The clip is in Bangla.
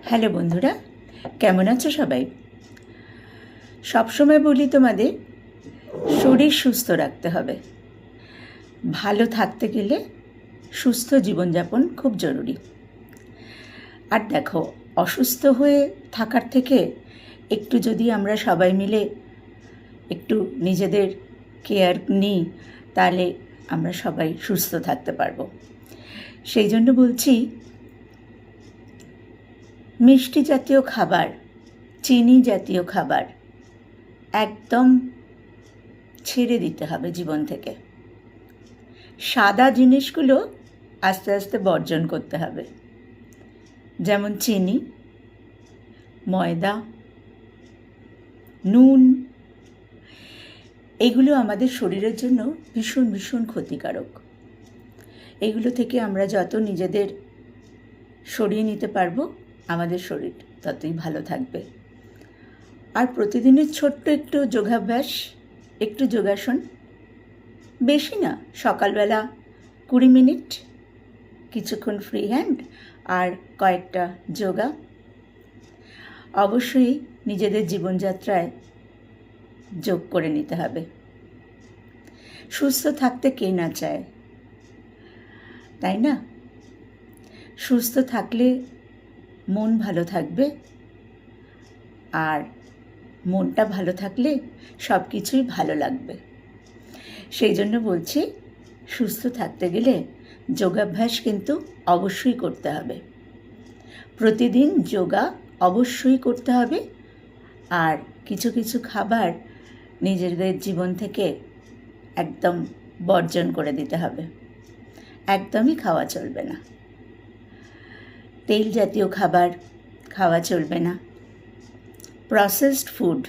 হ্যালো বন্ধুরা, কেমন আছো সবাই? সবসময় বলি তোমাদের শরীর সুস্থ রাখতে হবে। ভালো থাকতে গেলে সুস্থ জীবনযাপন খুব জরুরি। আর দেখো, অসুস্থ হয়ে থাকার থেকে একটু যদি আমরা সবাই মিলে একটু নিজেদের কেয়ার নিই, তাহলে আমরা সবাই সুস্থ থাকতে পারবো। সেই জন্য বলছি, মিষ্টি জাতীয় খাবার, চিনি জাতীয় খাবার একদম ছেড়ে দিতে হবে জীবন থেকে। সাদা জিনিসগুলো আস্তে আস্তে বর্জন করতে হবে, যেমন চিনি, ময়দা, নুন। এগুলো আমাদের শরীরের জন্য ভীষণ ভীষণ ক্ষতিকারক। এগুলো থেকে আমরা যত নিজেদের সরিয়ে নিতে পারবো, আমাদের শরীর ততই ভালো থাকবে। আর প্রতিদিনের ছোট্ট একটু যোগাভ্যাস, একটু যোগাসন, বেশি না, সকালবেলা 20 মিনিট কিছুক্ষণ ফ্রি হ্যান্ড আর কয়েকটা যোগা অবশ্যই নিজেদের জীবনযাত্রায় যোগ করে নিতে হবে। সুস্থ থাকতে কে না চায়, তাই না? সুস্থ থাকলে মন ভালো থাকবে, আর মনটা ভালো থাকলে সব কিছুই ভালো লাগবে। সেই জন্য বলছি, সুস্থ থাকতে গেলে যোগাভ্যাস কিন্তু অবশ্যই করতে হবে। প্রতিদিন যোগা অবশ্যই করতে হবে। আর কিছু কিছু খাবার নিজেদের জীবন থেকে একদম বর্জন করে দিতে হবে। একদমই খাওয়া চলবে না। তেল জাতীয় খাবার খাওয়া চলবে না। Processed food